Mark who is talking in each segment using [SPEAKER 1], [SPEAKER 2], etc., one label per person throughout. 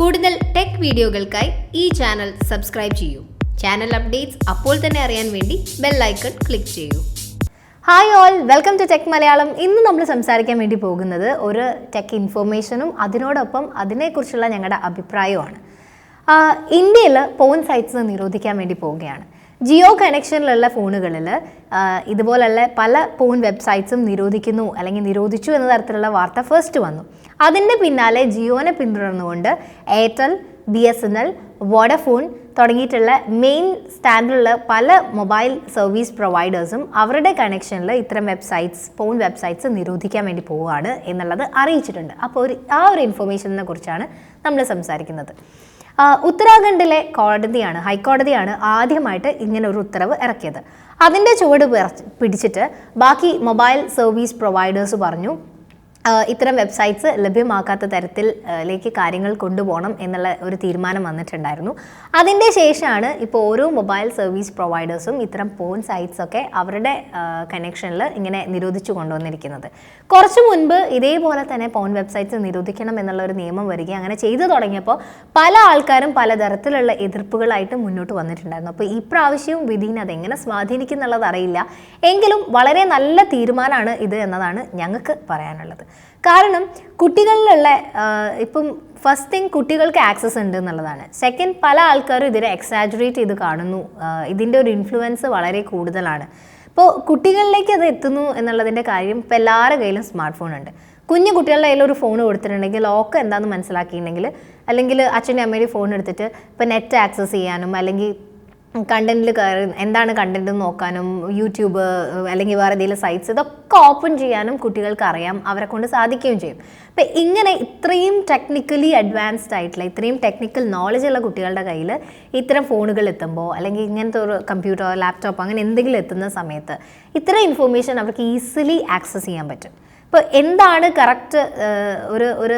[SPEAKER 1] കൂടുതൽ ടെക് വീഡിയോകൾക്കായി ഈ ചാനൽ സബ്സ്ക്രൈബ് ചെയ്യൂ. ചാനൽ അപ്ഡേറ്റ്സ് അപ്പോൾ തന്നെ അറിയാൻ വേണ്ടി ബെൽ ഐക്കൺ ക്ലിക്ക് ചെയ്യൂ.
[SPEAKER 2] Hi all, welcome to tech Malayalam. ഇന്ന് നമ്മൾ സംസാരിക്കാൻ വേണ്ടി പോകുന്നത് ഒരു ടെക് ഇൻഫോർമേഷനും അതിനോടൊപ്പം അതിനെക്കുറിച്ചുള്ള ഞങ്ങളുടെ അഭിപ്രായവുമാണ്. ഇന്ത്യയിൽ പോൺ സൈറ്റ്സ് നിരോധിക്കാൻ വേണ്ടി പോവുകയാണ്. ജിയോ കണക്ഷനിലുള്ള ഫോണുകളിൽ ഇതുപോലുള്ള പല പോൺ വെബ്സൈറ്റ്സും നിരോധിക്കുന്നു അല്ലെങ്കിൽ നിരോധിച്ചു എന്ന തരത്തിലുള്ള വാർത്ത ഫസ്റ്റ് വന്നു. അതിൻ്റെ പിന്നാലെ ജിയോനെ പിന്തുടർന്നുകൊണ്ട് എയർടെൽ, BSNL, വോഡഫോൺ തുടങ്ങിയിട്ടുള്ള മെയിൻ സ്റ്റാൻഡിലുള്ള പല മൊബൈൽ സർവീസ് പ്രൊവൈഡേഴ്സും അവരുടെ കണക്ഷനിൽ ഇത്തരം പോൺ വെബ്സൈറ്റ്സ് നിരോധിക്കാൻ വേണ്ടി പോവുകയാണ് എന്നുള്ളത് അറിയിച്ചിട്ടുണ്ട്. അപ്പോൾ ആ ഒരു ഇൻഫർമേഷനെ കുറിച്ചാണ് നമ്മൾ സംസാരിക്കുന്നത്. ഉത്തരാഖണ്ഡിലെ ഹൈക്കോടതിയാണ് ആദ്യമായിട്ട് ഇങ്ങനെ ഒരു ഉത്തരവ് ഇറക്കിയത്. അതിൻ്റെ ചുവട് പിടിച്ചിട്ട് ബാക്കി മൊബൈൽ സർവീസ് പ്രൊവൈഡേഴ്സ് പറഞ്ഞു ഇത്തരം വെബ്സൈറ്റ്സ് ലഭ്യമാക്കാത്ത തരത്തിലേക്ക് കാര്യങ്ങൾ കൊണ്ടുപോകണം എന്നുള്ള ഒരു തീരുമാനം വന്നിട്ടുണ്ടായിരുന്നു. അതിൻ്റെ ശേഷമാണ് ഇപ്പോൾ ഓരോ മൊബൈൽ സർവീസ് പ്രൊവൈഡേഴ്സും ഇത്തരം പോൺ സൈറ്റ്സ് ഒക്കെ അവരുടെ കണക്ഷനിൽ ഇങ്ങനെ നിരോധിച്ചു കൊണ്ടുവന്നിരിക്കുന്നത്. കുറച്ച് മുൻപ് ഇതേപോലെ തന്നെ പോൺ വെബ്സൈറ്റ്സ് നിരോധിക്കണം എന്നുള്ള ഒരു നിയമം വരികയും അങ്ങനെ ചെയ്തു തുടങ്ങിയപ്പോൾ പല ആൾക്കാരും പലതരത്തിലുള്ള എതിർപ്പുകളായിട്ട് മുന്നോട്ട് വന്നിട്ടുണ്ടായിരുന്നു. അപ്പോൾ ഈ പ്രാവശ്യവും വിധിനെ അതെങ്ങനെ സ്വാധീനിക്കുന്നുള്ളത് അറിയില്ല. എങ്കിലും വളരെ നല്ല തീരുമാനമാണ് ഇത് എന്നതാണ് ഞങ്ങൾക്ക് പറയാനുള്ളത്. കാരണം കുട്ടികളിലുള്ള ഇപ്പം ഫസ്റ്റ് തിങ് കുട്ടികൾക്ക് ആക്സസ് ഉണ്ട് എന്നുള്ളതാണ്. സെക്കൻഡ്, പല ആൾക്കാരും ഇതിനെ എക്സാജറേറ്റ് ചെയ്ത് കാണുന്നു. ഇതിൻ്റെ ഒരു ഇൻഫ്ലുവൻസ് വളരെ കൂടുതലാണ്. ഇപ്പോൾ കുട്ടികളിലേക്ക് അത് എത്തുന്നു എന്നുള്ളതിൻ്റെ കാര്യം ഇപ്പോൾ എല്ലാവരുടെ കയ്യിലും സ്മാർട്ട് ഫോൺ ഉണ്ട്. കുഞ്ഞു കുട്ടികളുടെ കയ്യിൽ ഒരു ഫോൺ കൊടുത്തിട്ടുണ്ടെങ്കിൽ ലോക്ക് എന്താണെന്ന് മനസ്സിലാക്കിയിട്ടുണ്ടെങ്കിൽ അല്ലെങ്കിൽ അച്ഛൻ്റെ അമ്മയുടെ ഫോൺ എടുത്തിട്ട് ഇപ്പോൾ നെറ്റ് ആക്സസ് ചെയ്യാനും അല്ലെങ്കിൽ കണ്ടന്റിൽ കയറി എന്താണ് കണ്ടന്റ് നോക്കാനും യൂട്യൂബ് അല്ലെങ്കിൽ വേറെ ഏതെങ്കിലും സൈറ്റ്സ് ഇതൊക്കെ ഓപ്പൺ ചെയ്യാനും കുട്ടികൾക്ക് അറിയാം, അവരെ കൊണ്ട് സാധിക്കുകയും ചെയ്യും. അപ്പം ഇങ്ങനെ ഇത്രയും ടെക്നിക്കലി അഡ്വാൻസ്ഡ് ആയിട്ടുള്ള ഇത്രയും ടെക്നിക്കൽ നോളജ് ഉള്ള കുട്ടികളുടെ കയ്യിൽ ഇത്തരം ഫോണുകൾ എത്തുമ്പോൾ അല്ലെങ്കിൽ ഇങ്ങനത്തെ ഒരു കമ്പ്യൂട്ടർ, ലാപ്ടോപ്പ് അങ്ങനെ എന്തെങ്കിലും എത്തുന്ന സമയത്ത് ഇത്തരം ഇൻഫോർമേഷൻ അവർക്ക് ഈസിലി ആക്സസ് ചെയ്യാൻ പറ്റും. ഇപ്പോൾ എന്താണ് കറക്റ്റ് ഒരു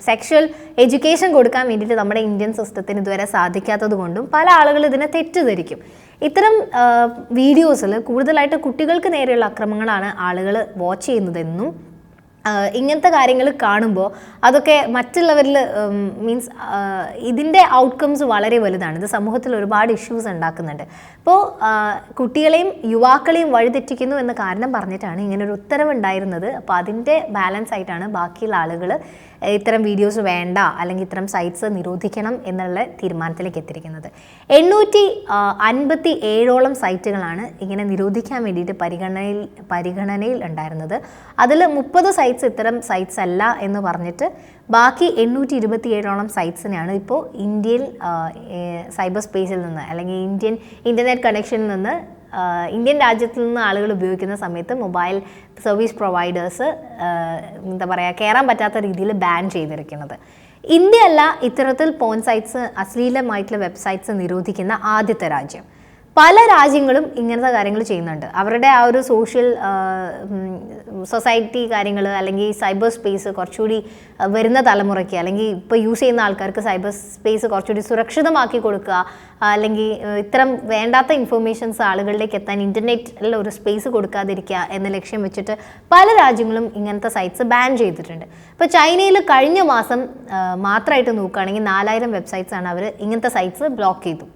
[SPEAKER 2] സെക്ഷൽ എഡ്യൂക്കേഷൻ കൊടുക്കാൻ വേണ്ടിയിട്ട് നമ്മുടെ ഇന്ത്യൻ സിസ്റ്റത്തിന് ഇതുവരെ സാധിക്കാത്തത് കൊണ്ടും പല ആളുകൾ ഇതിനെ തെറ്റിദ്ധരിക്കും. ഇത്തരം വീഡിയോസിൽ കൂടുതലായിട്ട് കുട്ടികൾക്ക് നേരെയുള്ള അക്രമങ്ങളാണ് ആളുകൾ വാച്ച് ചെയ്യുന്നതെന്നും ഇങ്ങനത്തെ കാര്യങ്ങൾ കാണുമ്പോൾ അതൊക്കെ മറ്റുള്ളവരിൽ മീൻസ് ഇതിൻ്റെ ഔട്ട്കംസ് വളരെ വലുതാണ്. ഇത് സമൂഹത്തിൽ ഒരുപാട് ഇഷ്യൂസ് ഉണ്ടാക്കുന്നുണ്ട്. അപ്പോൾ കുട്ടികളെയും യുവാക്കളെയും വഴിതെറ്റിക്കുന്നു എന്ന കാരണം പറഞ്ഞിട്ടാണ് ഇങ്ങനൊരു ഉത്തരവുണ്ടായിരുന്നത്. അപ്പോൾ അതിൻ്റെ ബാലൻസ് ആയിട്ടാണ് ബാക്കിയുള്ള ആളുകൾ ഇത്തരം വീഡിയോസ് വേണ്ട അല്ലെങ്കിൽ ഇത്തരം സൈറ്റ്സ് നിരോധിക്കണം എന്നുള്ള തീരുമാനത്തിലേക്ക് എത്തിയിരിക്കുന്നത്. 857 സൈറ്റുകളാണ് ഇങ്ങനെ നിരോധിക്കാൻ വേണ്ടിയിട്ട് പരിഗണനയിൽ ഉണ്ടായിരുന്നത്. അതിൽ 30 സൈറ്റ്സ് ഇത്തരം സൈറ്റ്സ് അല്ല എന്ന് പറഞ്ഞിട്ട് ബാക്കി 827 സൈറ്റ്സിനെയാണ് ഇപ്പോൾ ഇന്ത്യയിൽ സൈബർ സ്പേസിൽ നിന്ന് അല്ലെങ്കിൽ ഇൻ്റർനെറ്റ് കണക്ഷനിൽ നിന്ന് ഇന്ത്യൻ രാജ്യത്തിൽ നിന്ന് ആളുകൾ ഉപയോഗിക്കുന്ന സമയത്ത് മൊബൈൽ സർവീസ് പ്രൊവൈഡേഴ്സ് കയറാൻ പറ്റാത്ത രീതിയിൽ ബാൻ ചെയ്തിരിക്കുന്നത്. ഇന്ത്യയല്ല ഇത്തരത്തിൽ പോൺ സൈറ്റ്സ്, അശ്ലീലമായിട്ടുള്ള വെബ്സൈറ്റ്സ് നിരോധിക്കുന്ന ആദ്യത്തെ രാജ്യം. പല രാജ്യങ്ങളും ഇങ്ങനത്തെ കാര്യങ്ങൾ ചെയ്യുന്നുണ്ട്. അവരുടെ ആ ഒരു സൊസൈറ്റി കാര്യങ്ങൾ അല്ലെങ്കിൽ സൈബർ സ്പേസ് കുറച്ചുകൂടി വരുന്ന തലമുറയ്ക്ക് അല്ലെങ്കിൽ ഇപ്പോൾ യൂസ് ചെയ്യുന്ന ആൾക്കാർക്ക് സൈബർ സ്പേസ് കുറച്ചുകൂടി സുരക്ഷിതമാക്കി കൊടുക്കുക, അല്ലെങ്കിൽ ഇത്തരം വേണ്ടാത്ത ഇൻഫർമേഷൻസ് ആളുകളിലേക്ക് എത്താൻ ഇൻ്റർനെറ്റിൽ ഒരു സ്പേസ് കൊടുക്കാതിരിക്കുക എന്ന ലക്ഷ്യം വെച്ചിട്ട് പല രാജ്യങ്ങളും ഇങ്ങനത്തെ സൈറ്റ്സ് ബാൻ ചെയ്തിട്ടുണ്ട്. ഇപ്പോൾ ചൈനയിൽ കഴിഞ്ഞ മാസം മാത്രമായിട്ട് നോക്കുകയാണെങ്കിൽ 4000 വെബ്സൈറ്റ്സാണ് അവർ ഇങ്ങനത്തെ സൈറ്റ്സ് ബ്ലോക്ക് ചെയ്തു.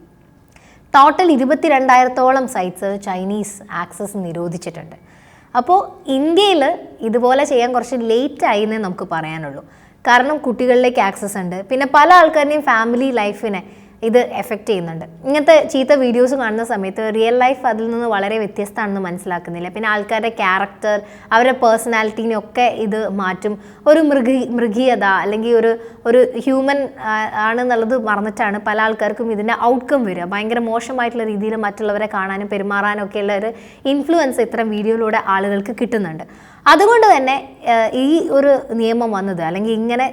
[SPEAKER 2] ടോട്ടൽ 22,000 സൈറ്റ്സ് ചൈനീസ് ആക്സസ് നിരോധിച്ചിട്ടുണ്ട്. അപ്പോൾ ഇന്ത്യയിൽ ഇതുപോലെ ചെയ്യാൻ കുറച്ച് ലേറ്റായി എന്നേ നമുക്ക് പറയാനുള്ളൂ. കാരണം കുട്ടികളിലേക്ക് ആക്സസ് ഉണ്ട്, പിന്നെ പല ആൾക്കാരുടെയും ഫാമിലി ലൈഫിനെ ഇത് എഫക്റ്റ് ചെയ്യുന്നുണ്ട്. ഇങ്ങനത്തെ ചീത്ത വീഡിയോസ് കാണുന്ന സമയത്ത് റിയൽ ലൈഫ് അതിൽ നിന്ന് വളരെ വ്യത്യസ്തമാണെന്ന് മനസ്സിലാക്കുന്നില്ല. പിന്നെ ആൾക്കാരുടെ ക്യാരക്ടർ, അവരുടെ പേഴ്സണാലിറ്റീനെയൊക്കെ ഇത് മാറ്റും. ഒരു മൃഗീയത അല്ലെങ്കിൽ ഒരു ഹ്യൂമൻ ആണെന്നുള്ളത് മറന്നിട്ടാണ് പല ആൾക്കാർക്കും ഇതിൻ്റെ ഔട്ട്കം വരിക. ഭയങ്കര മോശമായിട്ടുള്ള രീതിയിൽ മറ്റുള്ളവരെ കാണാനും പെരുമാറാനും ഒക്കെയുള്ള ഒരു ഇൻഫ്ലുവൻസ് ഇത്തരം വീഡിയോയിലൂടെ ആളുകൾക്ക് കിട്ടുന്നുണ്ട്. അതുകൊണ്ട് തന്നെ ഈ ഒരു നിയമം വന്നത് അല്ലെങ്കിൽ ഇങ്ങനെ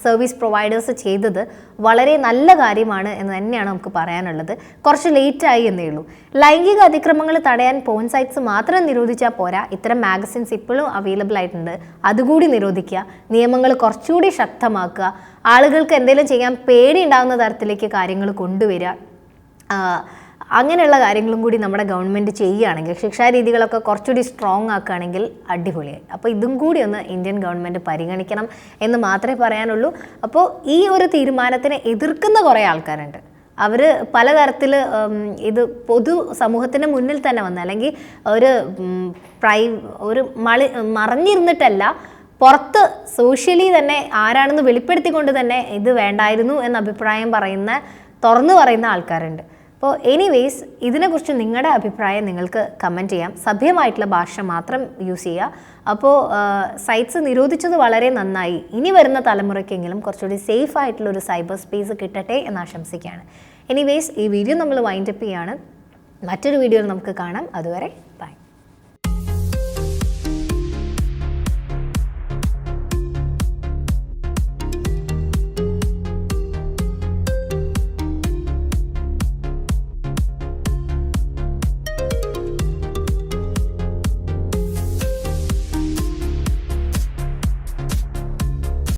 [SPEAKER 2] സർവീസ് പ്രൊവൈഡേഴ്സ് ചെയ്തത് വളരെ നല്ല കാര്യമാണ് എന്ന് തന്നെയാണ് നമുക്ക് പറയാനുള്ളത്. കുറച്ച് ലേറ്റായി എന്നേ ഉള്ളൂ. ലൈംഗിക അതിക്രമങ്ങൾ തടയാൻ പോൺ സൈറ്റ്സ് മാത്രം നിരോധിച്ചാൽ പോരാ, ഇത്തരം മാഗസിൻസ് ഇപ്പോഴും അവൈലബിൾ ആയിട്ടുണ്ട്, അതുകൂടി നിരോധിക്കുക, നിയമങ്ങൾ കുറച്ചുകൂടി ശക്തമാക്കുക, ആളുകൾക്ക് എന്തെങ്കിലും ചെയ്യാൻ പേടി ഉണ്ടാകുന്ന തരത്തിലേക്ക് കാര്യങ്ങൾ കൊണ്ടുവരിക. അങ്ങനെയുള്ള കാര്യങ്ങളും കൂടി നമ്മുടെ ഗവൺമെൻറ് ചെയ്യുകയാണെങ്കിൽ, ശിക്ഷാരീതികളൊക്കെ കുറച്ചുകൂടി സ്ട്രോങ് ആക്കുകയാണെങ്കിൽ അടിപൊളിയായി. അപ്പോൾ ഇതും കൂടി ഒന്ന് ഇന്ത്യൻ ഗവൺമെൻറ് പരിഗണിക്കണം എന്ന് മാത്രമേ പറയാനുള്ളൂ. അപ്പോൾ ഈ ഒരു തീരുമാനത്തിനെ എതിർക്കുന്ന കുറേ ആൾക്കാരുണ്ട്. അവർ പലതരത്തിൽ ഇത് പൊതു സമൂഹത്തിൻ്റെ മുന്നിൽ തന്നെ വന്ന്, അല്ലെങ്കിൽ ഒരു മറഞ്ഞിരുന്നിട്ടല്ല, പുറത്ത് സോഷ്യലി തന്നെ ആരാണെന്ന് വെളിപ്പെടുത്തിക്കൊണ്ട് തന്നെ ഇത് വേണ്ടായിരുന്നു എന്ന അഭിപ്രായം തുറന്നു പറയുന്ന ആൾക്കാരുണ്ട്. അപ്പോൾ എനിവേയ്സ്, ഇതിനെക്കുറിച്ച് നിങ്ങളുടെ അഭിപ്രായം നിങ്ങൾക്ക് കമൻറ്റ് ചെയ്യാം. സഭ്യമായിട്ടുള്ള ഭാഷ മാത്രം യൂസ് ചെയ്യുക. അപ്പോൾ സൈറ്റ്സ് നിരോധിച്ചത് വളരെ നന്നായി. ഇനി വരുന്ന തലമുറയ്ക്കെങ്കിലും കുറച്ചുകൂടി സേഫ് ആയിട്ടുള്ളൊരു സൈബർ സ്പേസ് കിട്ടട്ടെ എന്ന് ആശംസിക്കുകയാണ്. എനിവേയ്സ്, ഈ വീഡിയോ നമ്മൾ വൈൻഡപ്പ് ചെയ്യാണ്. മറ്റൊരു വീഡിയോയിൽ നമുക്ക് കാണാം. അതുവരെ